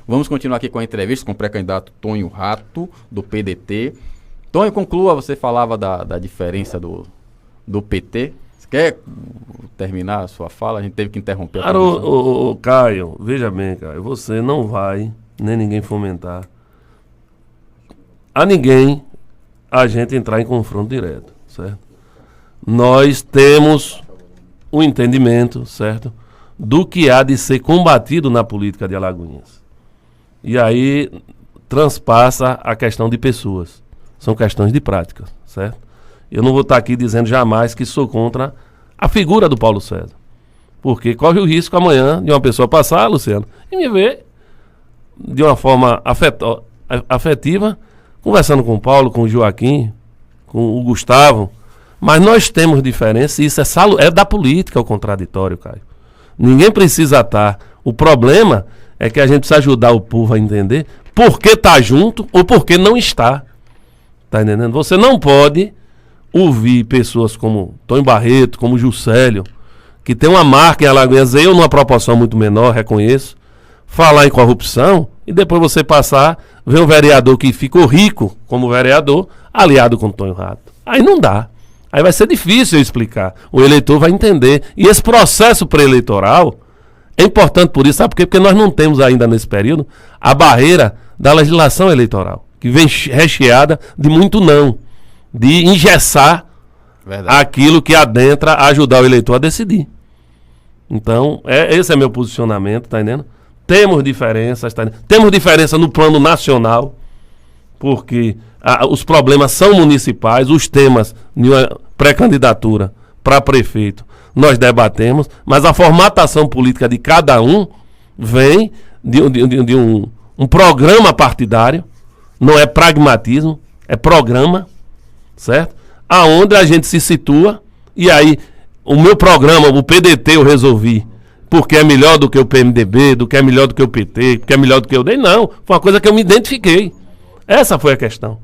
Vamos continuar aqui com a entrevista com o pré-candidato Tonho Rato, do PDT. Tonho, conclua, você falava da diferença do PT. Você quer terminar a sua fala? A gente teve que interromper. Claro, Caio, veja bem, Caio, você não vai, nem ninguém fomentar a ninguém a gente entrar em confronto direto, certo? Nós temos o entendimento, certo, do que há de ser combatido na política de Alagoinhas. E aí transpassa a questão de pessoas. São questões de prática, certo? Eu não vou estar aqui dizendo jamais que sou contra a figura do Paulo César. Porque corre o risco amanhã de uma pessoa passar, Luciano, e me ver de uma forma afetiva, conversando com o Paulo, com o Joaquim, com o Gustavo. Mas nós temos diferença e isso é da política, o contraditório, Caio. Ninguém precisa estar. O problema é que a gente precisa ajudar o povo a entender por que está junto ou por que não está. Tá entendendo? Você não pode ouvir pessoas como Tonho Barreto, como Juscelio, que tem uma marca em Alagoinhas, eu numa proporção muito menor, reconheço, falar em corrupção e depois você passar, ver um vereador que ficou rico como vereador, aliado com Tonho Rato. Aí não dá. Aí vai ser difícil eu explicar. O eleitor vai entender. E esse processo pré-eleitoral é importante por isso, sabe por quê? Porque nós não temos ainda nesse período a barreira da legislação eleitoral, que vem recheada de muito não, de engessar aquilo que adentra a ajudar o eleitor a decidir. Então, esse é meu posicionamento, tá entendendo? Temos diferenças, tá entendendo? Temos diferença no plano nacional, porque os problemas são municipais, os temas de uma pré-candidatura para prefeito nós debatemos, mas a formatação política de cada um vem de um programa partidário, não é pragmatismo, é programa, certo? Aonde a gente se situa, e aí o meu programa, o PDT eu resolvi, porque é melhor do que o PMDB, do que é melhor do que o PT, porque é melhor do que o DEM, não, foi uma coisa que eu me identifiquei. Essa foi a questão.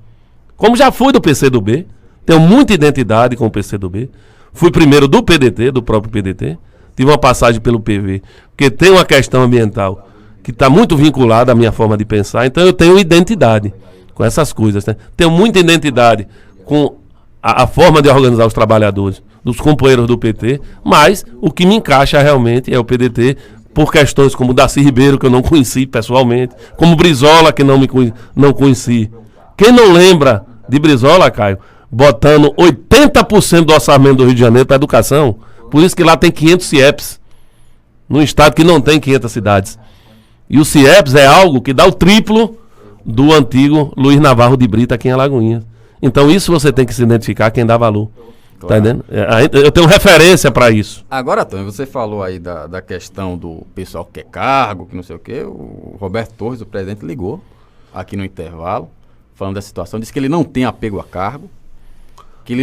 Como já fui do PCdoB, tenho muita identidade com o PCdoB, fui primeiro do PDT, do próprio PDT, tive uma passagem pelo PV, porque tem uma questão ambiental que está muito vinculada à minha forma de pensar, então eu tenho identidade com essas coisas, né? Tenho muita identidade com a forma de organizar os trabalhadores, dos companheiros do PT, mas o que me encaixa realmente é o PDT, por questões como Darcy Ribeiro, que eu não conheci pessoalmente, como Brizola, que não conheci. Quem não lembra de Brizola, Caio, botando 80% do orçamento do Rio de Janeiro para educação, por isso que lá tem 500 CIEPs, num estado que não tem 500 cidades. E o CIEPs é algo que dá o triplo do antigo Luiz Navarro de Brito aqui em Alagoinhas. Então isso você tem que se identificar quem dá valor. Claro. Tá entendendo? Eu tenho referência para isso. Agora, Tonho, você falou aí da questão do pessoal que quer cargo, que não sei o quê. O Roberto Torres, o presidente, ligou aqui no intervalo, falando da situação, disse que ele não tem apego a cargo, que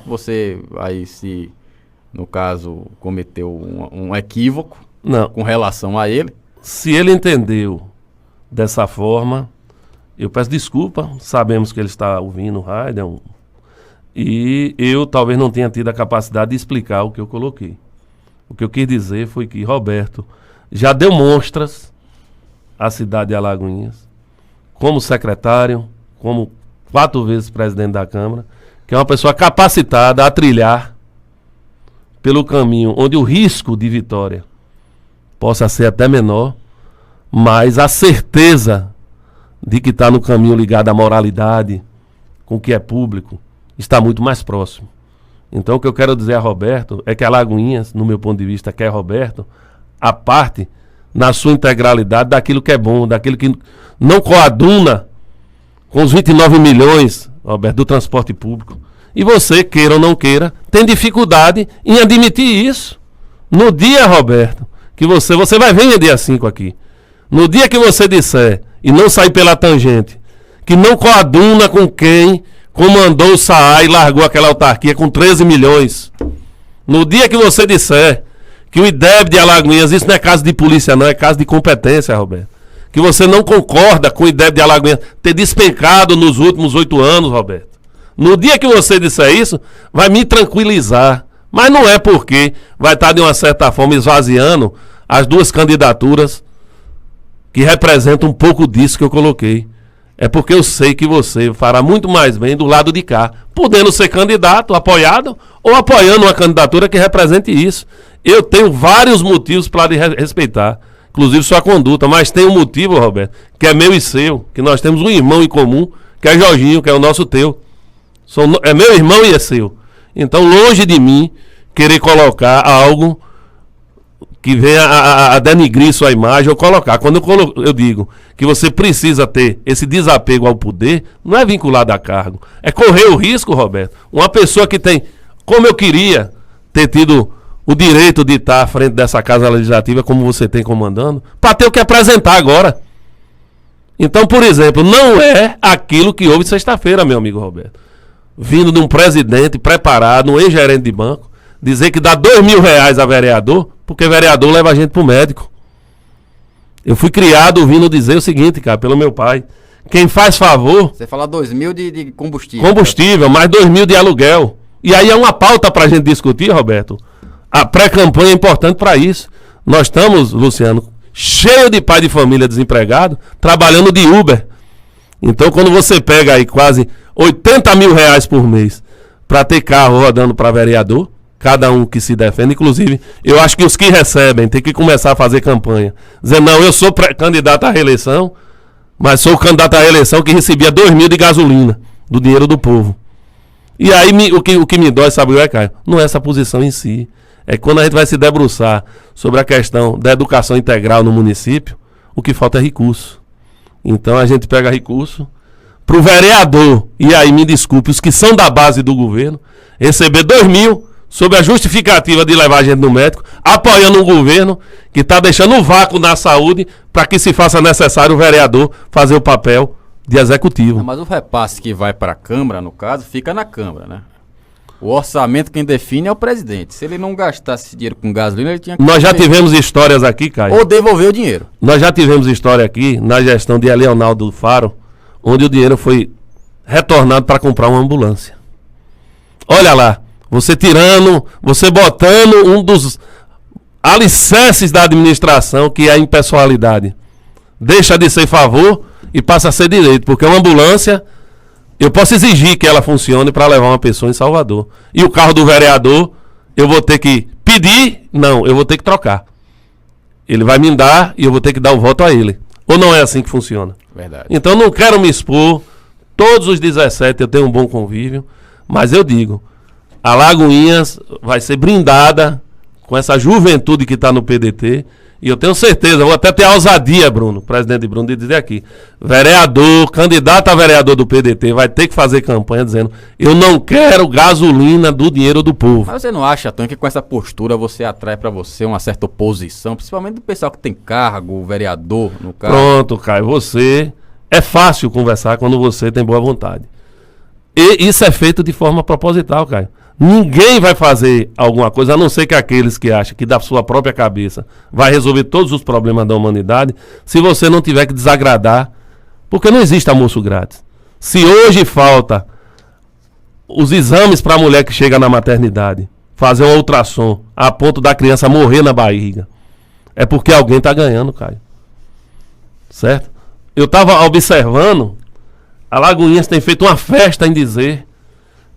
você aí, se no caso cometeu um equívoco com relação a ele. Se ele entendeu dessa forma, eu peço desculpa, sabemos que ele está ouvindo o rádio, e eu talvez não tenha tido a capacidade de explicar o que eu coloquei. O que eu quis dizer foi que Roberto já deu mostras à cidade de Alagoinhas, como secretário, como 4 vezes presidente da Câmara, que é uma pessoa capacitada a trilhar pelo caminho onde o risco de vitória possa ser até menor, mas a certeza de que está no caminho ligado à moralidade, com o que é público, está muito mais próximo. Então o que eu quero dizer a Roberto é que Alagoinhas, no meu ponto de vista, quer Roberto, a parte na sua integralidade daquilo que é bom, daquilo que não coaduna com os 29 milhões, Roberto, do transporte público. E você, queira ou não queira, tem dificuldade em admitir isso. No dia, Roberto, que você vai vir no dia 5 aqui. No dia que você disser, e não sair pela tangente, que não coaduna com quem comandou o SAA e largou aquela autarquia com 13 milhões. No dia que você disser que o IDEB de Alagoinhas, isso não é caso de polícia não, é caso de competência, Roberto. Que você não concorda com o IDEB de Alagoinhas ter despencado nos últimos 8 anos, Roberto. No dia que você disser isso, vai me tranquilizar. Mas não é porque vai estar de uma certa forma esvaziando as 2 candidaturas que representa um pouco disso que eu coloquei. É porque eu sei que você fará muito mais bem do lado de cá, podendo ser candidato, apoiado, ou apoiando uma candidatura que represente isso. Eu tenho vários motivos para lhe respeitar, inclusive sua conduta, mas tem um motivo, Roberto, que é meu e seu, que nós temos um irmão em comum, que é Jorginho, que é o nosso teu. É meu irmão e é seu. Então, longe de mim querer colocar algo que venha a denigrir sua imagem ou colocar. Quando eu digo que você precisa ter esse desapego ao poder, não é vinculado a cargo. É correr o risco, Roberto. Uma pessoa que tem, como eu queria ter tido o direito de estar à frente dessa casa legislativa, como você tem comandando, para ter o que apresentar agora. Então, por exemplo, não é aquilo que houve sexta-feira, meu amigo Roberto. Vindo de um presidente preparado, um ex-gerente de banco, dizer que dá R$2.000 a vereador, porque vereador leva a gente pro médico. Eu fui criado ouvindo dizer o seguinte, cara, pelo meu pai. Quem faz favor... Você fala 2.000 de combustível. Combustível, mais 2.000 de aluguel. E aí é uma pauta pra gente discutir, Roberto. A pré-campanha é importante para isso. Nós estamos, Luciano, cheio de pai de família desempregado, trabalhando de Uber. Então, quando você pega aí quase R$80.000 por mês para ter carro rodando para vereador, cada um que se defende, inclusive, eu acho que os que recebem tem que começar a fazer campanha. Dizer, não, eu sou candidato à reeleição, mas sou candidato à reeleição que recebia 2.000 de gasolina, do dinheiro do povo. E aí, o que me dói, sabe o que é, Caio? Não é essa posição em si. É quando a gente vai se debruçar sobre a questão da educação integral no município, o que falta é recurso. Então a gente pega recurso para o vereador, e aí me desculpe, os que são da base do governo, receber 2.000 sob a justificativa de levar a gente no médico, apoiando um governo que está deixando um vácuo na saúde para que se faça necessário o vereador fazer o papel de executivo. Mas o repasse que vai para a Câmara, no caso, fica na Câmara, né? O orçamento quem define é o presidente. Se ele não gastasse esse dinheiro com gasolina, ele tinha que... Nós já tivemos histórias aqui, Caio. Ou devolver o dinheiro. Nós já tivemos história aqui, na gestão de Leonardo Faro, onde o dinheiro foi retornado para comprar uma ambulância. Olha lá, você tirando, você botando um dos alicerces da administração, que é a impessoalidade. Deixa de ser favor e passa a ser direito, porque uma ambulância... Eu posso exigir que ela funcione para levar uma pessoa em Salvador. E o carro do vereador, eu vou ter que pedir? Não, eu vou ter que trocar. Ele vai me dar e eu vou ter que dar o voto a ele. Ou não é assim que funciona? Verdade. Então não quero me expor. Todos os 17 eu tenho um bom convívio. Mas eu digo, a Lagoinhas vai ser brindada com essa juventude que está no PDT. E eu tenho certeza, vou até ter a ousadia, Bruno, presidente Bruno, de dizer aqui, vereador, candidato a vereador do PDT vai ter que fazer campanha dizendo, eu não quero gasolina do dinheiro do povo. Mas você não acha, Tony, que com essa postura você atrai para você uma certa oposição, principalmente do pessoal que tem cargo, vereador no cargo? Pronto, Caio, você... É fácil conversar quando você tem boa vontade. E isso é feito de forma proposital, Caio. Ninguém vai fazer alguma coisa, a não ser que aqueles que acham que da sua própria cabeça vai resolver todos os problemas da humanidade, se você não tiver que desagradar, porque não existe almoço grátis. Se hoje falta os exames para a mulher que chega na maternidade, fazer um ultrassom a ponto da criança morrer na barriga, é porque alguém está ganhando, Caio. Certo? Eu estava observando, a Lagoinhas tem feito uma festa em dizer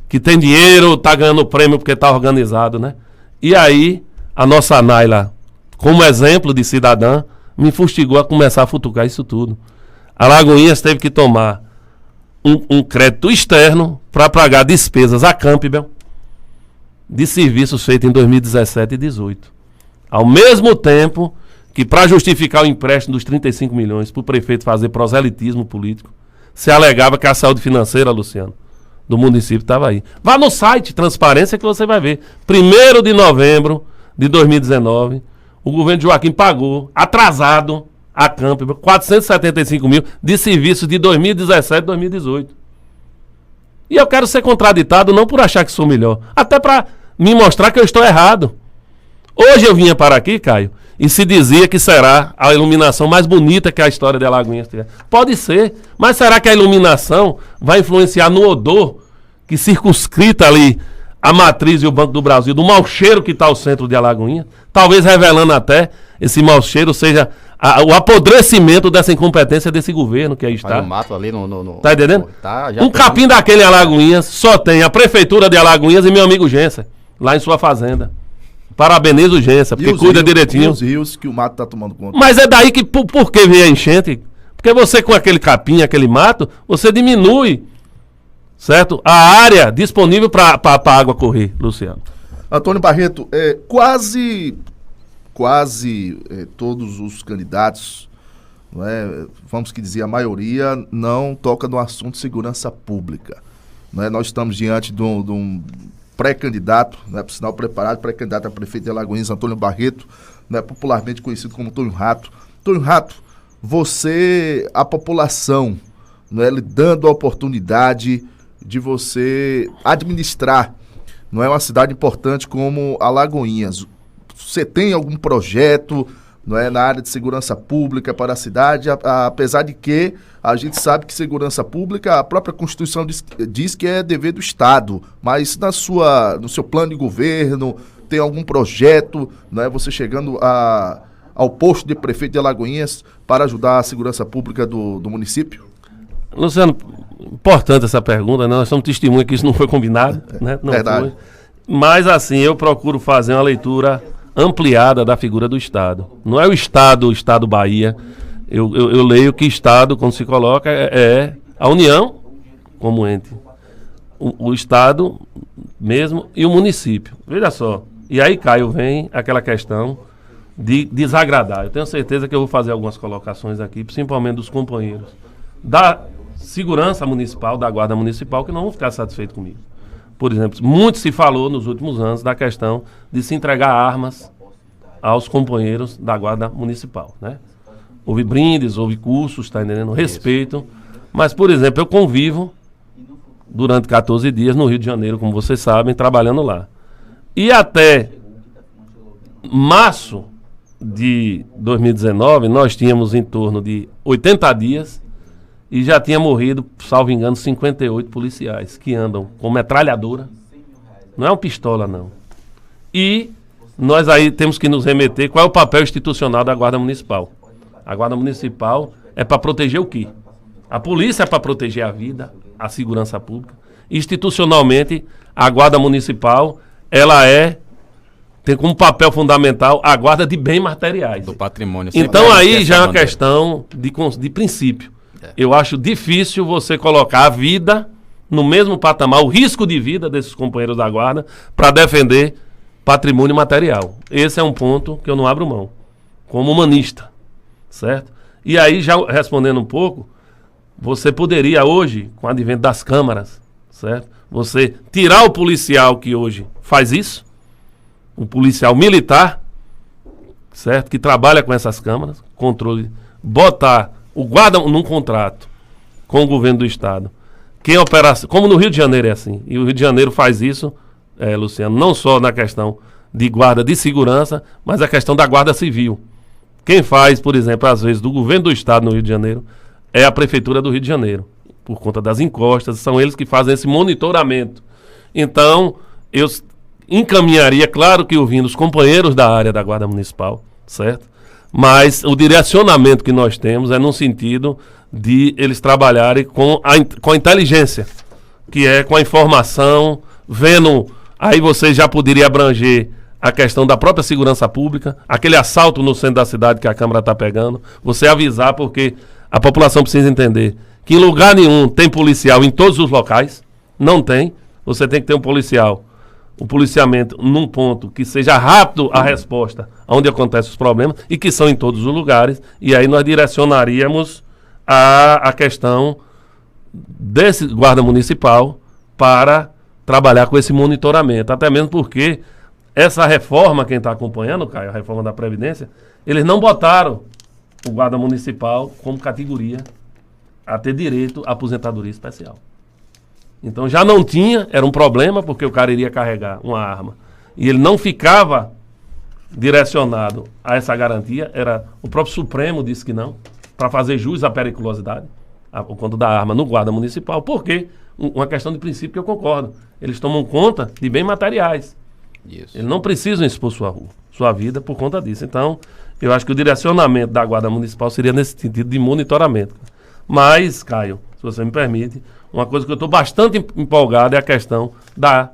que tem dinheiro, tá ganhando prêmio porque tá organizado, né? E aí, a nossa Naila, como exemplo de cidadã, me fustigou a começar a futucar isso tudo. A Lagoinhas teve que tomar um crédito externo para pagar despesas a Campbell de serviços feitos em 2017 e 2018. Ao mesmo tempo que, para justificar o empréstimo dos 35 milhões para o prefeito fazer proselitismo político, se alegava que a saúde financeira, Luciano, do município estava aí. Vá no site Transparência que você vai ver. 1º de novembro de 2019, o governo de Joaquim pagou, atrasado, a Campbell, 475 mil de serviços de 2017 e 2018. E eu quero ser contraditado não por achar que sou melhor, até para me mostrar que eu estou errado. Hoje eu vinha para aqui, Caio, e se dizia que será a iluminação mais bonita que a história de Alagoinhas tiver. Pode ser, mas será que a iluminação vai influenciar no odor que circunscrita ali a Matriz e o Banco do Brasil, do mau cheiro que está ao centro de Alagoinhas? Talvez revelando até esse mau cheiro seja o apodrecimento dessa incompetência desse governo que aí Mas está. o mato ali no... Tá entendendo? Já Um capim daquele em Alagoinhas só tem a prefeitura de Alagoinhas e meu amigo Gença, lá em sua fazenda. Parabenizo o Gença, porque cuida direitinho. E os rios que o mato tá tomando conta. Mas é daí que, por que vem a enchente? Porque você com aquele capim, aquele mato, você diminui, certo? A área disponível para a água correr, Luciano. Antônio Barreto, quase todos os candidatos, não é, vamos que dizer, a maioria não toca no assunto de segurança pública. Não é? Nós estamos diante de um pré-candidato, né, por sinal preparado, pré-candidato a prefeito de Alagoinhas, Antônio Barreto, né, popularmente conhecido como Tonho Rato. Tonho Rato, a população, né, lhe dando a oportunidade de você administrar, não é, uma cidade importante como Alagoinhas. Você tem algum projeto, não é, na área de segurança pública para a cidade, apesar de que a gente sabe que segurança pública, a própria Constituição diz que é dever do Estado, mas no seu plano de governo, tem algum projeto, não é, você chegando ao posto de prefeito de Alagoinhas para ajudar a segurança pública do município? Luciano, importante essa pergunta, né? Nós somos testemunha que isso não foi combinado, né? Não Verdade. foi. Mas assim, eu procuro fazer uma leitura ampliada da figura do Estado. Não é o Estado Bahia. Eu leio que Estado, quando se coloca, é a União como ente. O Estado mesmo e o município. Veja só. E aí, Caio, vem aquela questão de desagradar. Eu tenho certeza que eu vou fazer algumas colocações aqui, principalmente dos companheiros da segurança municipal, da guarda municipal, que não vão ficar satisfeitos comigo. Por exemplo, muito se falou nos últimos anos da questão de se entregar armas aos companheiros da guarda municipal, né? Houve brindes, houve cursos, tá entendendo? Respeito. Mas, por exemplo, eu convivo durante 14 dias no Rio de Janeiro, como vocês sabem, trabalhando lá. E até março de 2019, nós tínhamos em torno de 80 dias e já tinha morrido, salvo engano, 58 policiais que andam com metralhadora. Não é uma pistola, não. E nós aí temos que nos remeter qual é o papel institucional da Guarda Municipal. A Guarda Municipal é para proteger o quê? A polícia é para proteger a vida, a segurança pública. Institucionalmente, a Guarda Municipal, tem como papel fundamental a guarda de bens materiais. Do patrimônio. Então aí já é uma questão de princípio. Eu acho difícil você colocar a vida no mesmo patamar, o risco de vida desses companheiros da guarda, para defender patrimônio material. Esse é um ponto que eu não abro mão, como humanista, certo? E aí, já respondendo um pouco, você poderia hoje, com o advento das câmaras, certo? Você tirar o policial que hoje faz isso, um policial militar, certo? Que trabalha com essas câmaras, controle, botar o guarda num contrato com o governo do estado. Quem opera, como no Rio de Janeiro é assim, e o Rio de Janeiro faz isso, Luciano, não só na questão de guarda de segurança, mas a questão da guarda civil. Quem faz, por exemplo, às vezes, do governo do estado no Rio de Janeiro, é a prefeitura do Rio de Janeiro, por conta das encostas, são eles que fazem esse monitoramento. Então, eu encaminharia, claro que ouvindo os companheiros da área da Guarda Municipal, certo? Mas o direcionamento que nós temos é no sentido de eles trabalharem com a inteligência, que é com a informação, vendo, aí você já poderia abranger a questão da própria segurança pública, aquele assalto no centro da cidade que a Câmara está pegando, você avisar, porque a população precisa entender que em lugar nenhum tem policial em todos os locais, não tem, você tem que ter um policial, o policiamento num ponto que seja rápido a resposta onde acontecem os problemas e que são em todos os lugares, e aí nós direcionaríamos a questão desse guarda municipal para trabalhar com esse monitoramento, até mesmo porque essa reforma, quem está acompanhando, Caio, a reforma da Previdência, eles não botaram o guarda municipal como categoria a ter direito à aposentadoria especial. Então já não tinha, era um problema, porque o cara iria carregar uma arma e ele não ficava direcionado a essa garantia, o próprio Supremo disse que não, para fazer jus à periculosidade, quando da arma no guarda municipal, porque uma questão de princípio que eu concordo, eles tomam conta de bens materiais. Isso. Eles não precisam expor sua vida por conta disso. Então, eu acho que o direcionamento da Guarda Municipal seria nesse sentido de monitoramento. Mas, Caio, se você me permite, uma coisa que eu estou bastante empolgado é a questão da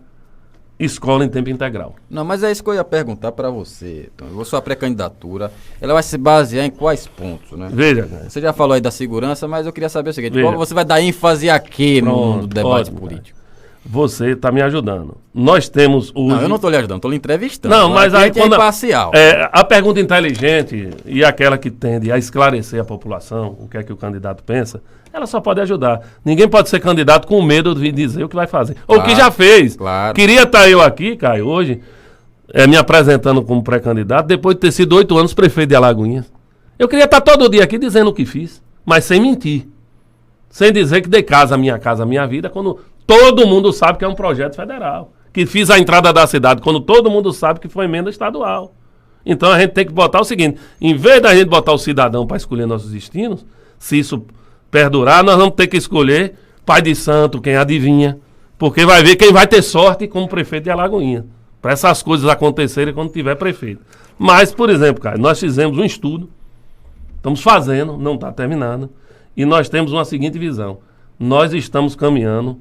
escola em tempo integral. Não, mas é isso que eu ia perguntar para você, Tom. Sua pré-candidatura, ela vai se basear em quais pontos, né? Veja, Caio. Você já falou aí da segurança, mas eu queria saber o seguinte, Veja. qual você vai dar ênfase aqui no debate ótimo, político? Você está me ajudando. Nós temos hoje... Não, eu não estou lhe ajudando, estou lhe entrevistando. Não, mas aqui aí a gente é imparcial. A pergunta inteligente e aquela que tende a esclarecer a população, o que é que o candidato pensa, ela só pode ajudar. Ninguém pode ser candidato com medo de dizer o que vai fazer. Ou o que já fez. Claro. Queria estar eu aqui, Caio, hoje, me apresentando como pré-candidato, depois de ter sido 8 anos prefeito de Alagoinhas. Eu queria estar todo dia aqui dizendo o que fiz, mas sem mentir. Sem dizer que dei casa, minha vida, quando todo mundo sabe que é um projeto federal. Que fiz a entrada da cidade, quando todo mundo sabe que foi emenda estadual. Então a gente tem que botar o seguinte, em vez da gente botar o cidadão para escolher nossos destinos, se isso perdurar, nós vamos ter que escolher pai de santo, quem adivinha, porque vai ver quem vai ter sorte como prefeito de Alagoinhas, para essas coisas acontecerem quando tiver prefeito. Mas, por exemplo, cara, nós fizemos um estudo, estamos fazendo, não está terminado, e nós temos uma seguinte visão, nós estamos caminhando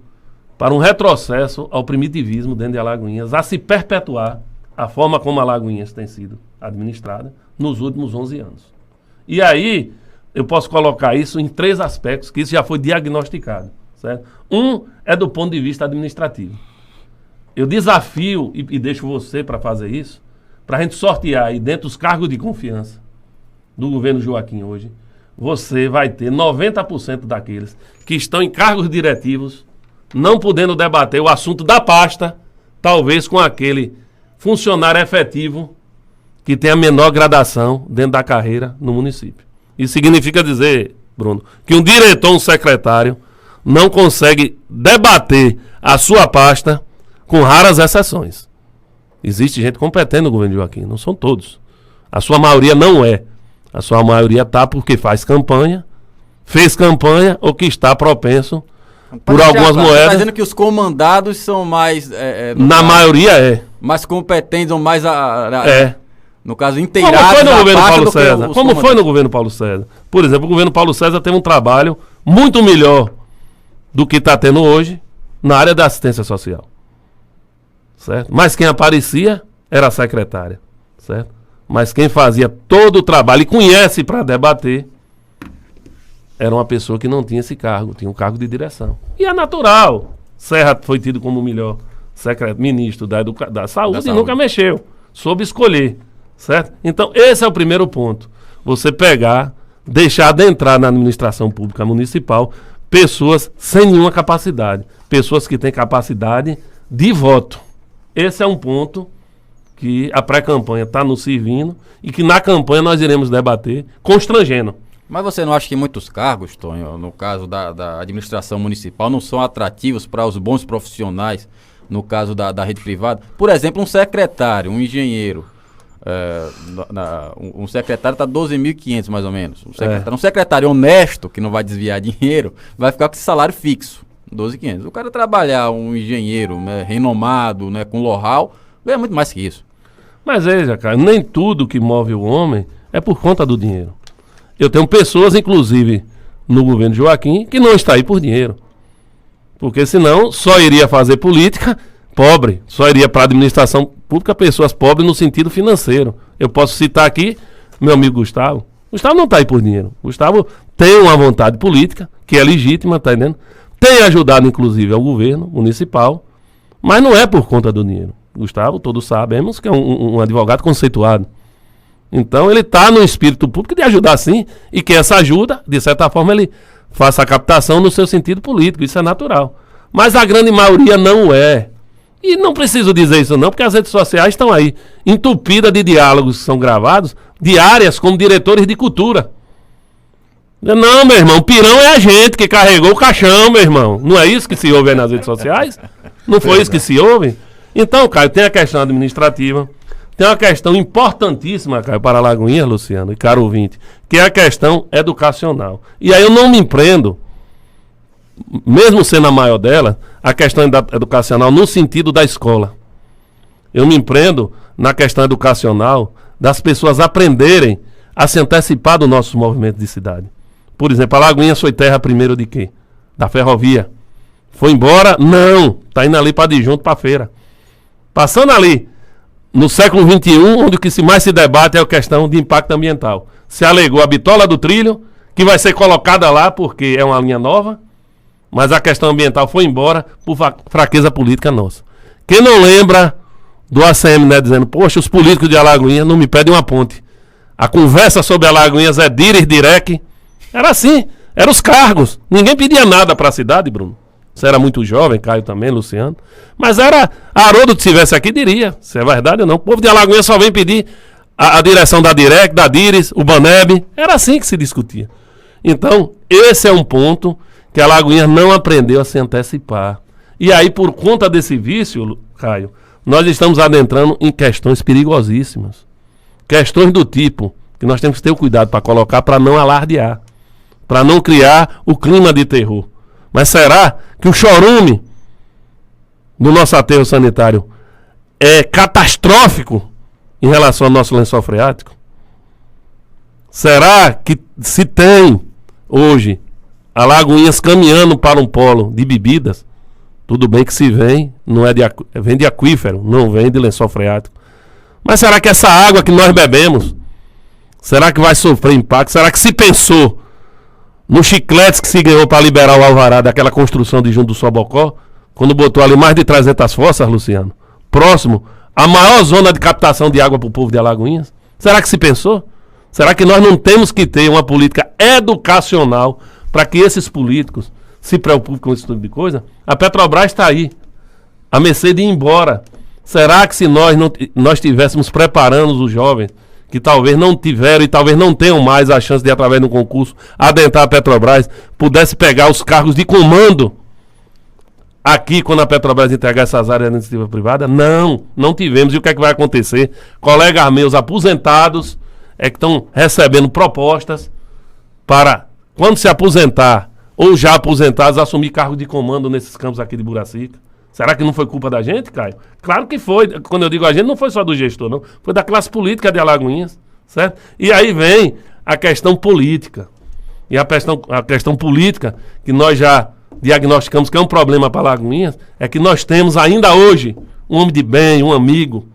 para um retrocesso ao primitivismo dentro de Alagoinhas, a se perpetuar a forma como Alagoinhas tem sido administrada nos últimos 11 anos. E aí, eu posso colocar isso em 3 aspectos, que isso já foi diagnosticado, certo? Um é do ponto de vista administrativo. Eu desafio, e deixo você para fazer isso, para a gente sortear aí dentro dos cargos de confiança do governo Joaquim hoje, você vai ter 90% daqueles que estão em cargos diretivos, não podendo debater o assunto da pasta, talvez com aquele funcionário efetivo que tem a menor gradação dentro da carreira no município. Isso significa dizer, Bruno, que um diretor, um secretário, não consegue debater a sua pasta com raras exceções. Existe gente competente no governo de Joaquim, não são todos. A sua maioria não é. A sua maioria está porque faz campanha, fez campanha ou que está propenso por algumas moedas. Você está dizendo que os comandados são mais... na maioria é. Mais competentes ou mais... No caso, Como inteirados foi no governo Paulo César? Como foi no governo Paulo César? Por exemplo, o governo Paulo César teve um trabalho muito melhor do que está tendo hoje na área da assistência social. Certo? Mas quem aparecia era a secretária. Certo? Mas quem fazia todo o trabalho e conhece para debater era uma pessoa que não tinha esse cargo, tinha um cargo de direção. E é natural. Serra foi tido como o melhor ministro da saúde e nunca mexeu. Soube escolher. Certo? Então, esse é o primeiro ponto. Você pegar, deixar de entrar na administração pública municipal pessoas sem nenhuma capacidade. Pessoas que têm capacidade de voto. Esse é um ponto que a pré-campanha está nos servindo e que na campanha nós iremos debater constrangendo. Mas você não acha que muitos cargos, Tonho, no caso da administração municipal, não são atrativos para os bons profissionais, no caso da rede privada? Por exemplo, um secretário, um engenheiro. Um secretário está 12.500 mais ou menos. Um secretário honesto, que não vai desviar dinheiro, vai ficar com esse salário fixo, 12.500. O cara trabalhar, um engenheiro, né, renomado, né, com know-how, ganha muito mais que isso. Mas veja, cara, nem tudo que move o homem é por conta do dinheiro. Eu tenho pessoas, inclusive, no governo Joaquim, que não está aí por dinheiro. Porque senão só iria fazer política pobre, só iria para a administração pública pessoas pobres no sentido financeiro. Eu posso citar aqui meu amigo Gustavo. Gustavo não está aí por dinheiro. Gustavo tem uma vontade política, que é legítima, tá entendendo? Tem ajudado, inclusive, ao governo municipal, mas não é por conta do dinheiro. Gustavo, todos sabemos que é um advogado conceituado. Então, ele está no espírito público de ajudar sim, e que essa ajuda, de certa forma, ele faça a captação no seu sentido político. Isso é natural. Mas a grande maioria não é. E não preciso dizer isso não, porque as redes sociais estão aí, entupidas de diálogos que são gravados, de áreas como diretores de cultura. Não, meu irmão, pirão é a gente que carregou o caixão, meu irmão. Não é isso que se ouve aí nas redes sociais? Não foi isso que se ouve? Então, Caio, tem a questão administrativa, tem uma questão importantíssima, Caio, para Alagoinhas, Luciano, e caro ouvinte, que é a questão educacional. E aí eu não me empreendo, mesmo sendo a maior dela, a questão educacional no sentido da escola. eu me empreendo na questão educacional das pessoas aprenderem a se antecipar do nosso movimento de cidade. Por exemplo, a Lagoinhas foi terra primeiro de quê? Da ferrovia. Foi embora? Não. Está indo ali para adjunto, para feira. Passando ali, no século XXI, onde o que mais se debate é a questão de impacto ambiental. Se alegou a bitola do trilho, que vai ser colocada lá porque é uma linha nova, mas a questão ambiental foi embora por fraqueza política nossa. Quem não lembra do ACM, né, dizendo, poxa, os políticos de Alagoinhas não me pedem uma ponte. A conversa sobre Alagoinhas é Dires, Direc. Era assim, eram os cargos. Ninguém pedia nada para a cidade, Bruno. Você era muito jovem, Caio também, Luciano. Mas era, Haroldo, se estivesse aqui, diria, se é verdade ou não. O povo de Alagoinhas só vem pedir a direção da Direc, da Dires, o Baneb. Era assim que se discutia. Então, esse é um ponto que a Alagoinhas não aprendeu a se antecipar. E aí, por conta desse vício, Caio, nós estamos adentrando em questões perigosíssimas. Questões do tipo que nós temos que ter o cuidado para colocar, para não alardear, para não criar o clima de terror. Mas será que o chorume do nosso aterro sanitário é catastrófico em relação ao nosso lençol freático? Será que se tem hoje Alagoinhas caminhando para um polo de bebidas? Tudo bem que se vem, não é vem de aquífero, não vem de lençol freático. Mas será que essa água que nós bebemos, será que vai sofrer impacto? Será que se pensou nos chicletes que se ganhou para liberar o alvará daquela construção de Junto do Sobocó, quando botou ali mais de 300 fossas, Luciano, próximo à maior zona de captação de água para o povo de Alagoinhas? Será que se pensou? Será que nós não temos que ter uma política educacional para que esses políticos se preocupem com esse tipo de coisa? A Petrobras está aí, a mercê de ir embora. Será que se nós estivéssemos preparando os jovens que talvez não tiveram e talvez não tenham mais a chance de, através de um concurso, adentrar a Petrobras, pudesse pegar os cargos de comando aqui quando a Petrobras entregar essas áreas de iniciativa privada? Não tivemos. E o que é que vai acontecer? Colegas meus aposentados é que estão recebendo propostas para, quando se aposentar ou já aposentados, assumir cargo de comando nesses campos aqui de Buracica. Será que não foi culpa da gente, Caio? Claro que foi. Quando eu digo a gente, não foi só do gestor, não. Foi da classe política de Alagoinhas, certo? E aí vem a questão política. E a questão política, que nós já diagnosticamos que é um problema para Alagoinhas, é que nós temos ainda hoje um homem de bem, um amigo,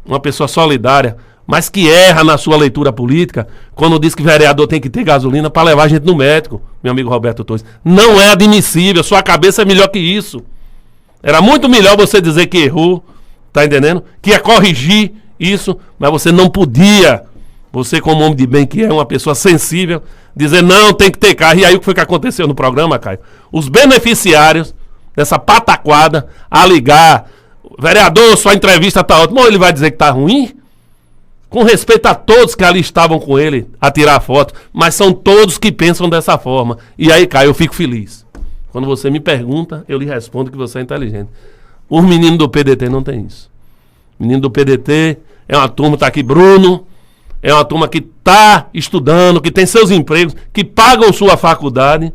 uma pessoa solidária, mas que erra na sua leitura política quando diz que vereador tem que ter gasolina para levar a gente no médico, meu amigo Roberto Torres. Não é admissível, sua cabeça é melhor que isso. Era muito melhor você dizer que errou, tá entendendo? Que ia corrigir isso, mas você não podia, você como homem de bem que é, uma pessoa sensível, dizer não, tem que ter carro. E aí o que foi que aconteceu no programa, Caio? Os beneficiários dessa pataquada a ligar, vereador, sua entrevista tá ótima, ou ele vai dizer que tá ruim? Com respeito a todos que ali estavam com ele a tirar foto, mas são todos que pensam dessa forma. E aí, Caio, eu fico feliz. Quando você me pergunta, eu lhe respondo que você é inteligente. Os meninos do PDT não tem isso. Menino do PDT é uma turma, tá aqui Bruno, é uma turma que tá estudando, que tem seus empregos, que pagam sua faculdade,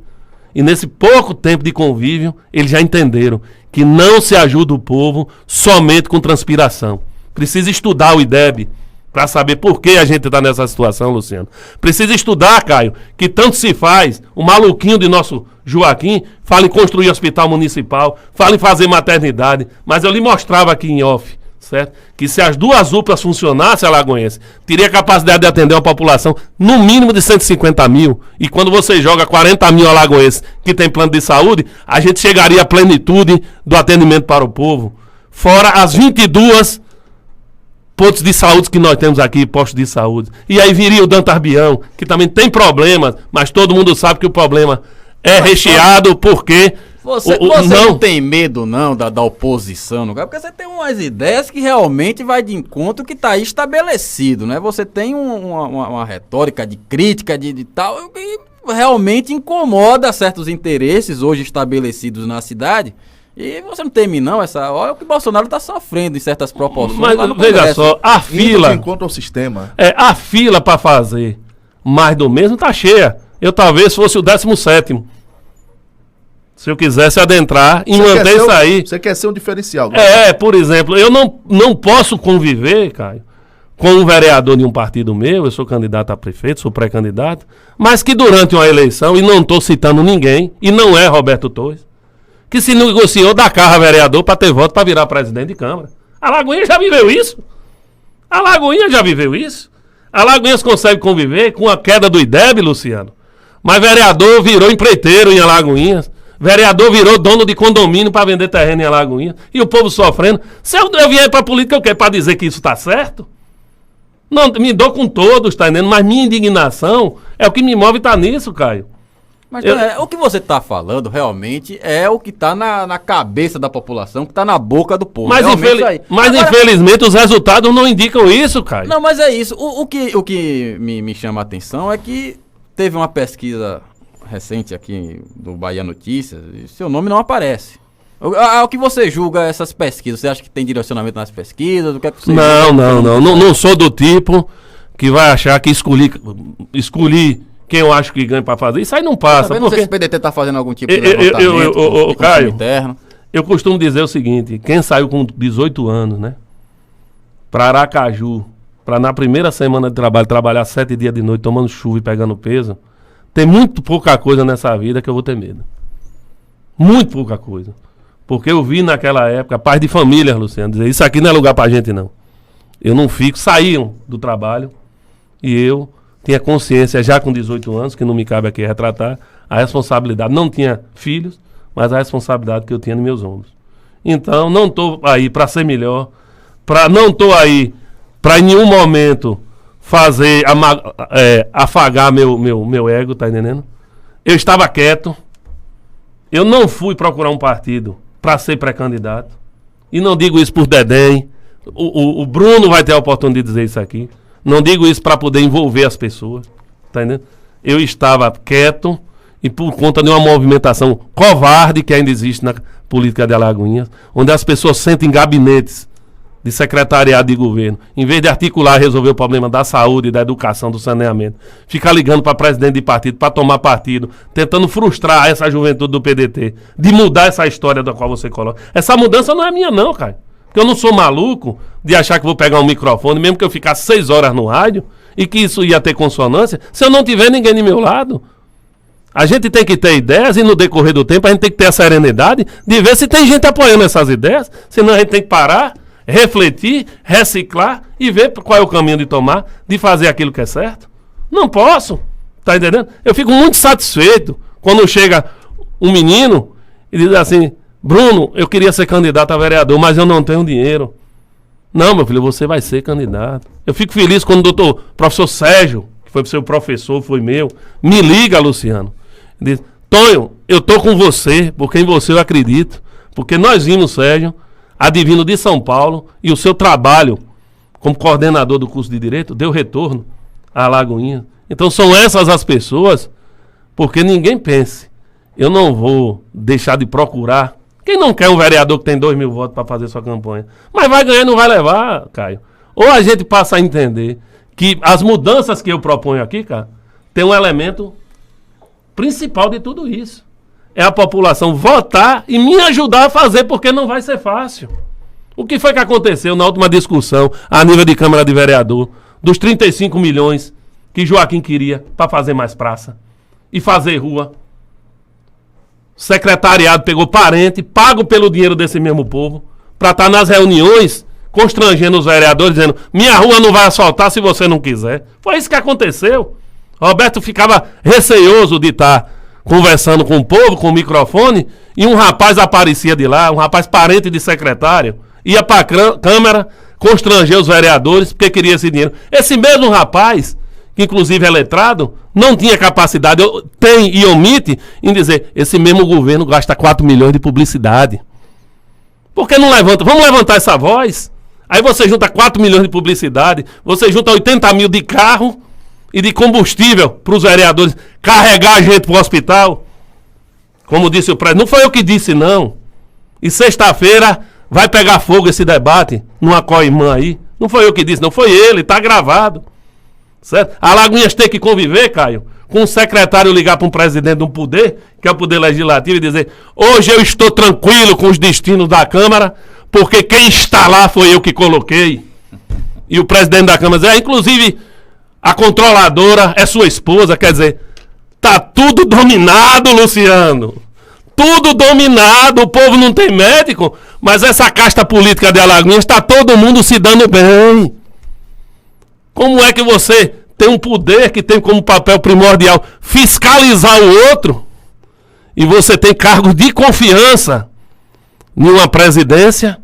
e nesse pouco tempo de convívio, eles já entenderam que não se ajuda o povo somente com transpiração. Precisa estudar o IDEB para saber por que a gente está nessa situação, Luciano. Precisa estudar, Caio, que tanto se faz, o maluquinho de nosso Joaquim fala em construir hospital municipal, fala em fazer maternidade, mas eu lhe mostrava aqui em off, certo? Que se as duas UPAs funcionassem, Alagoense, teria capacidade de atender uma população no mínimo de 150 mil, e quando você joga 40 mil alagoenses que tem plano de saúde, a gente chegaria à plenitude do atendimento para o povo. Fora as 22 pontos de saúde que nós temos aqui, postos de saúde. E aí viria o Dantas Bião, que também tem problemas, mas todo mundo sabe que o problema é recheado, porque... Você não tem medo, não, da oposição, não? Porque você tem umas ideias que realmente vai de encontro que está aí estabelecido, né? Você tem uma retórica de crítica de tal, que realmente incomoda certos interesses hoje estabelecidos na cidade. E você não teme, não, olha o que o Bolsonaro está sofrendo em certas proporções. Mas veja só, a fila... Contra o sistema. A fila para fazer mais do mesmo tá cheia. Eu talvez fosse o 17º. Se eu quisesse adentrar e manter isso aí... Você quer ser um diferencial. Né? Por exemplo, eu não posso conviver, Caio, com um vereador de um partido meu, eu sou candidato a prefeito, sou pré-candidato, mas que durante uma eleição, e não estou citando ninguém, e não é Roberto Torres, que se negociou dar carro a vereador para ter voto para virar presidente de Câmara. A Lagoinha já viveu isso. Alagoinhas consegue conviver com a queda do IDEB, Luciano. Mas vereador virou empreiteiro em Alagoinhas. Vereador virou dono de condomínio para vender terreno em Alagoinhas. E o povo sofrendo. Se eu vier para a política, eu quero para dizer que isso está certo? Não, me dou com todos, tá entendendo? Mas minha indignação é o que me move tá nisso, Caio. Mas o que você está falando realmente é o que está na cabeça da população, que está na boca do povo. Mas, infelizmente os resultados não indicam isso, Caio. Não, mas é isso. O que me chama a atenção é que teve uma pesquisa recente aqui do Bahia Notícias e seu nome não aparece. O que você julga essas pesquisas? Você acha que tem direcionamento nas pesquisas? O que é que você Não sou do tipo que vai achar que escolhi quem eu acho que ganha para fazer. Isso aí não passa. Não sei se o PDT está fazendo algum tipo de levantamento, Caio, interno. Eu costumo dizer o seguinte, quem saiu com 18 anos, né, para Aracaju, para na primeira semana de trabalho, trabalhar 7 dias de noite, tomando chuva e pegando peso, tem muito pouca coisa nessa vida que eu vou ter medo. Muito pouca coisa. Porque eu vi naquela época, pais de família, Luciano, dizer, isso aqui não é lugar pra gente não. Eu não fico, saíam do trabalho e eu tinha consciência já com 18 anos, que não me cabe aqui retratar, a responsabilidade, não tinha filhos, mas a responsabilidade que eu tinha nos meus ombros. Então, não estou aí para ser melhor, não estou aí para em nenhum momento fazer, afagar meu ego, tá entendendo? Eu estava quieto, eu não fui procurar um partido para ser pré-candidato, e não digo isso por dedém, o Bruno vai ter a oportunidade de dizer isso aqui, não digo isso para poder envolver as pessoas, tá entendendo? Eu estava quieto e por conta de uma movimentação covarde que ainda existe na política de Alagoinhas, onde as pessoas sentem gabinetes de secretariado de governo, em vez de articular e resolver o problema da saúde, da educação, do saneamento, ficar ligando para presidente de partido, para tomar partido, tentando frustrar essa juventude do PDT, de mudar essa história da qual você coloca. Essa mudança não é minha não, cara. Porque eu não sou maluco de achar que vou pegar um microfone, mesmo que eu ficasse 6 horas no rádio, e que isso ia ter consonância, se eu não tiver ninguém do meu lado. A gente tem que ter ideias e no decorrer do tempo a gente tem que ter a serenidade de ver se tem gente apoiando essas ideias, senão a gente tem que parar, refletir, reciclar e ver qual é o caminho de tomar, de fazer aquilo que é certo. Não posso, tá entendendo? Eu fico muito satisfeito quando chega um menino e diz assim, Bruno, eu queria ser candidato a vereador, mas eu não tenho dinheiro. Não, meu filho, você vai ser candidato. Eu fico feliz quando o professor Sérgio, que foi seu professor, foi meu, me liga, Luciano. Diz, Tonho, eu tô com você, porque em você eu acredito. Porque nós vimos, Sérgio, advindo de São Paulo, e o seu trabalho como coordenador do curso de Direito deu retorno à Alagoinha. Então são essas as pessoas, porque ninguém pense, eu não vou deixar de procurar. Quem não quer um vereador que tem 2.000 votos para fazer sua campanha? Mas vai ganhar e não vai levar, Caio. Ou a gente passa a entender que as mudanças que eu proponho aqui, cara, tem um elemento principal de tudo isso. É a população votar e me ajudar a fazer, porque não vai ser fácil. O que foi que aconteceu na última discussão, a nível de Câmara de Vereador, dos 35 milhões que Joaquim queria para fazer mais praça e fazer rua? Secretariado pegou parente, pago pelo dinheiro desse mesmo povo, para estar nas reuniões, constrangendo os vereadores, dizendo, minha rua não vai asfaltar se você não quiser. Foi isso que aconteceu. Roberto ficava receoso de estar conversando com o povo, com o microfone, e um rapaz aparecia de lá, um rapaz parente de secretário, ia para a Câmara, constranger os vereadores, porque queria esse dinheiro. Esse mesmo rapaz, que inclusive é letrado, não tinha capacidade, tem e omite, em dizer, esse mesmo governo gasta 4 milhões de publicidade. Por que não levanta? Vamos levantar essa voz? Aí você junta 4 milhões de publicidade, você junta 80 mil de carro e de combustível para os vereadores carregar a gente para o hospital. Como disse o presidente, não foi eu que disse não. E sexta-feira vai pegar fogo esse debate numa coimã aí. Não foi eu que disse, não foi ele, está gravado. Certo? Alagoinhas tem que conviver, Caio, com um secretário ligar para um presidente de um poder, que é o poder legislativo, e dizer: hoje eu estou tranquilo com os destinos da Câmara, porque quem está lá foi eu que coloquei. E o presidente da Câmara diz: inclusive a controladora é sua esposa. Quer dizer, tá tudo dominado, Luciano. Tudo dominado, o povo não tem médico, mas essa casta política de Alagoinhas está todo mundo se dando bem. Como é que você tem um poder que tem como papel primordial fiscalizar o outro, e você tem cargos de confiança em uma presidência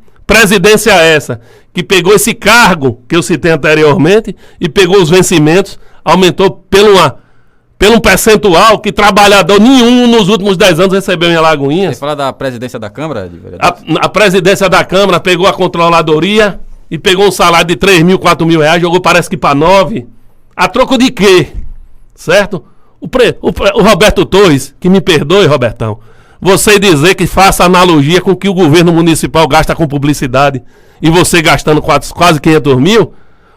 essa que pegou esse cargo que eu citei anteriormente e pegou os vencimentos, aumentou pelo um percentual que trabalhador nenhum nos últimos 10 anos recebeu em Alagoinhas. Você fala da presidência da Câmara, de vereadores? A presidência da Câmara pegou a controladoria e pegou um salário de 3 mil, 4 mil reais, jogou parece que para 9. A troco de quê? Certo? O Roberto Torres, que me perdoe, Robertão, você dizer que faça analogia com o que o governo municipal gasta com publicidade e você gastando quase 500 mil,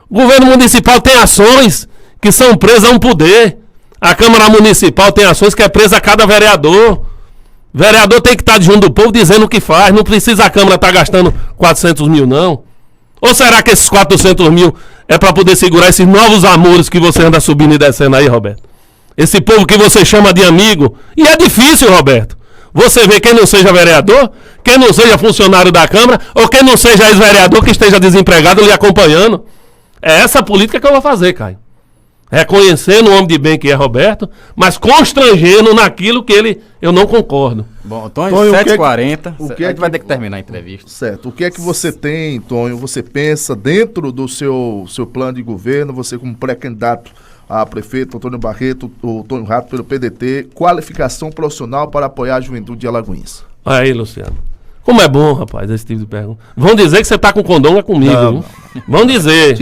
o governo municipal tem ações que são presas a um poder. A Câmara Municipal tem ações que é presa a cada vereador. O vereador tem que estar junto do povo dizendo o que faz. Não precisa a Câmara estar gastando 400 mil, não. Ou será que esses 400 mil é para poder segurar esses novos amores que você anda subindo e descendo aí, Roberto? Esse povo que você chama de amigo. E é difícil, Roberto. Você vê quem não seja vereador, quem não seja funcionário da Câmara, ou quem não seja ex-vereador que esteja desempregado lhe acompanhando. É essa política que eu vou fazer, Caio. Reconhecendo o homem de bem que é Roberto, mas constrangendo naquilo que eu não concordo. Bom, Tonho, 7h40, a gente vai ter que terminar a entrevista. Certo. O que é que você tem, Tonho, você pensa dentro do seu plano de governo, você como pré-candidato a prefeito, Antônio Barreto, o Tonho Rato pelo PDT, qualificação profissional para apoiar a juventude de Alagoinhas? Aí, Luciano. Como é bom, rapaz, esse tipo de pergunta. Vão dizer que você tá com condonga comigo, não, viu? Vão dizer.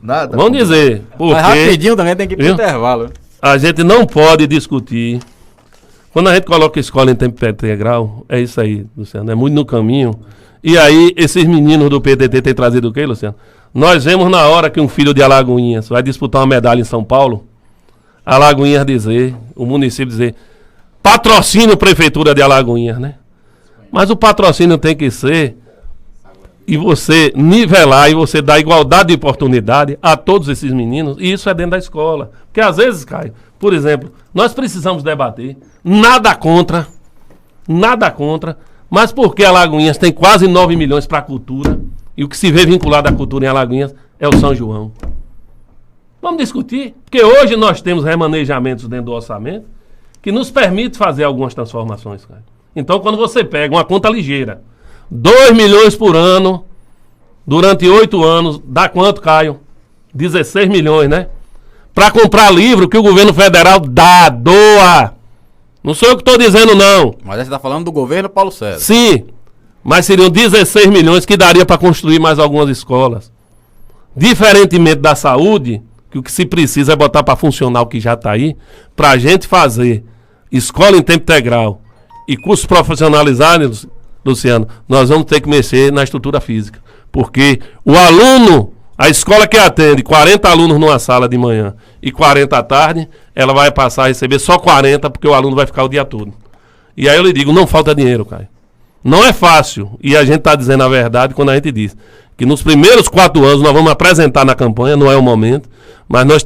Nada. Vão dizer. Porque, mas rapidinho também tem que ir pro intervalo. A gente não pode discutir. Quando a gente coloca escola em tempo integral, é isso aí, Luciano. É muito no caminho. E aí, esses meninos do PDT têm trazido o quê, Luciano? Nós vemos na hora que um filho de Alagoinhas vai disputar uma medalha em São Paulo, Alagoinhas dizer, o município dizer, patrocínio Prefeitura de Alagoinhas, né? Mas o patrocínio tem que ser e você nivelar e você dar igualdade de oportunidade a todos esses meninos, e isso é dentro da escola. Porque às vezes, Caio, por exemplo, nós precisamos debater, nada contra, mas porque Alagoinhas tem quase 9 milhões para a cultura, e o que se vê vinculado à cultura em Alagoinhas é o São João. Vamos discutir, porque hoje nós temos remanejamentos dentro do orçamento que nos permite fazer algumas transformações, Caio. Então, quando você pega uma conta ligeira, 2 milhões por ano, durante 8 anos, dá quanto, Caio? 16 milhões, né? Para comprar livro que o governo federal doa. Não sou eu que estou dizendo, não. Mas você está falando do governo Paulo César. Sim, mas seriam 16 milhões que daria para construir mais algumas escolas. Diferentemente da saúde, que o que se precisa é botar para funcionar o que já está aí, para a gente fazer escola em tempo integral e cursos profissionalizados, Luciano, nós vamos ter que mexer na estrutura física. Porque o aluno, a escola que atende 40 alunos numa sala de manhã e 40 à tarde, ela vai passar a receber só 40, porque o aluno vai ficar o dia todo. E aí eu lhe digo, não falta dinheiro, Caio. Não é fácil. E a gente está dizendo a verdade quando a gente diz que nos primeiros 4 anos nós vamos apresentar na campanha, não é o momento, mas nós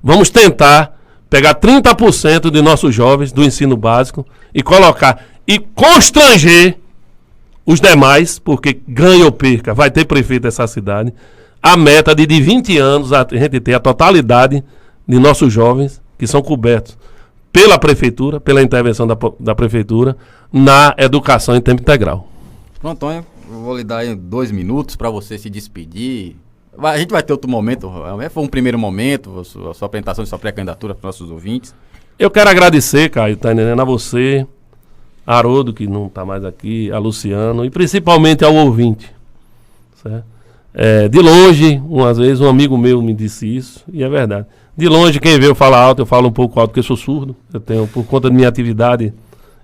vamos tentar pegar 30% de nossos jovens do ensino básico e colocar e constranger os demais, porque ganha ou perca, vai ter prefeito dessa cidade, a meta de 20 anos a gente ter a totalidade de nossos jovens que são cobertos pela prefeitura, pela intervenção da prefeitura, na educação em tempo integral. Pronto, Tonho, eu vou lhe dar aí 2 minutos para você se despedir. A gente vai ter outro momento, foi um primeiro momento, a sua apresentação de sua pré-candidatura para os nossos ouvintes. Eu quero agradecer, Caio, tá entendendo, a você, a Haroldo, que não está mais aqui, a Luciano, e principalmente ao ouvinte. Certo? De longe, umas vezes, um amigo meu me disse isso, e é verdade. De longe, quem vê eu falar alto, eu falo um pouco alto, porque eu sou surdo. Eu tenho, por conta da minha atividade,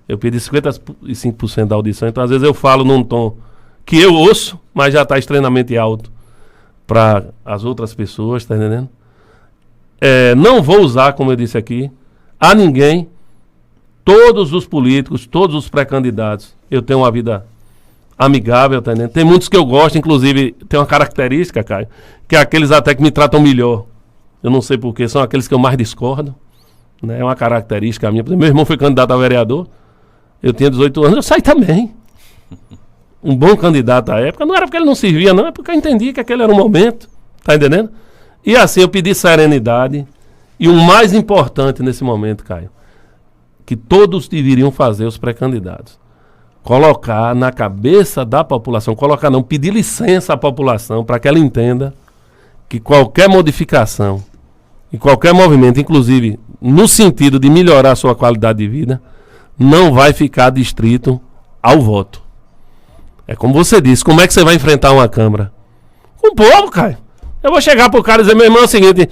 eu perdi 55% da audição, então às vezes eu falo num tom que eu ouço, mas já está extremamente alto para as outras pessoas, tá entendendo? Não vou usar, como eu disse aqui, a ninguém. Todos os políticos, todos os pré-candidatos, eu tenho uma vida amigável, tá entendendo? Tem muitos que eu gosto, inclusive tem uma característica, Caio, que é aqueles até que me tratam melhor. Eu não sei porquê, são aqueles que eu mais discordo, né? É uma característica minha. Meu irmão foi candidato a vereador, eu tinha 18 anos, eu saí também. Um bom candidato à época, não era porque ele não servia, não, é porque eu entendi que aquele era o momento, tá entendendo? E assim, eu pedi serenidade, e o mais importante nesse momento, Caio, que todos deveriam fazer, os pré-candidatos, colocar na cabeça da população, pedir licença à população para que ela entenda que qualquer modificação e qualquer movimento, inclusive no sentido de melhorar a sua qualidade de vida, não vai ficar distrito ao voto. É como você disse, como é que você vai enfrentar uma Câmara? Com o povo, Caio. Eu vou chegar pro cara e dizer, meu irmão, é o seguinte,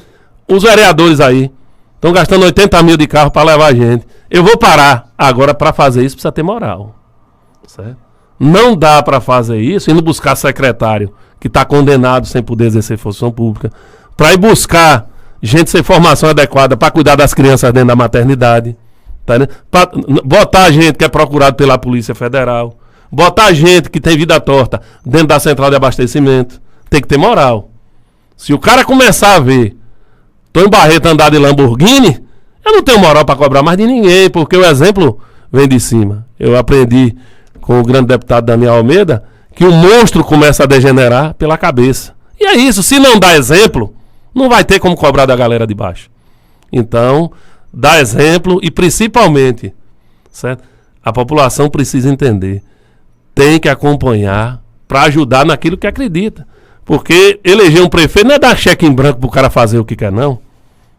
os vereadores aí estão gastando 80 mil de carro para levar a gente. Eu vou parar. Agora, para fazer isso, precisa ter moral. Certo? Não dá para fazer isso indo buscar secretário que está condenado sem poder exercer função pública, para ir buscar gente sem formação adequada para cuidar das crianças dentro da maternidade, tá, né? Pra botar gente que é procurado pela Polícia Federal, botar gente que tem vida torta dentro da central de abastecimento. Tem que ter moral. Se o cara começar a ver Tonho Barreto andar de Lamborghini, eu não tenho moral para cobrar mais de ninguém, porque o exemplo vem de cima. Eu aprendi com o grande deputado Daniel Almeida que o monstro começa a degenerar pela cabeça. E é isso, se não dá exemplo, não vai ter como cobrar da galera de baixo. Então, dá exemplo e principalmente, certo? A população precisa entender, tem que acompanhar para ajudar naquilo que acredita. Porque eleger um prefeito não é dar cheque em branco pro cara fazer o que quer, não.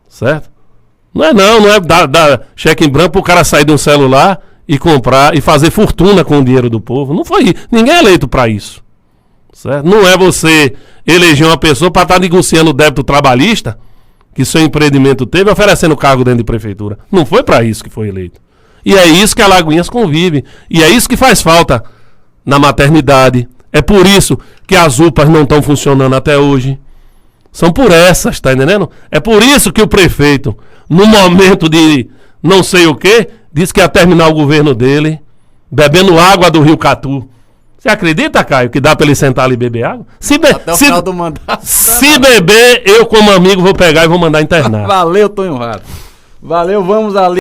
Certo? Não é dar cheque em branco pro cara sair de um celular e comprar e fazer fortuna com o dinheiro do povo. Não foi. Ninguém é eleito para isso. Certo? Não é você eleger uma pessoa para estar negociando o débito trabalhista que seu empreendimento teve, oferecendo cargo dentro de prefeitura. Não foi para isso que foi eleito. E é isso que a Lagoinhas convive. E é isso que faz falta na maternidade. É por isso que as UPAs não estão funcionando até hoje. São por essas, tá entendendo? É por isso que o prefeito, no momento de não sei o que, disse que ia terminar o governo dele bebendo água do Rio Catu. Você acredita, Caio, que dá pra ele sentar ali e beber água? Até o final do mandato. Se beber, eu como amigo vou pegar e vou mandar internar. Valeu, Tonho Rato. Valeu, vamos ali.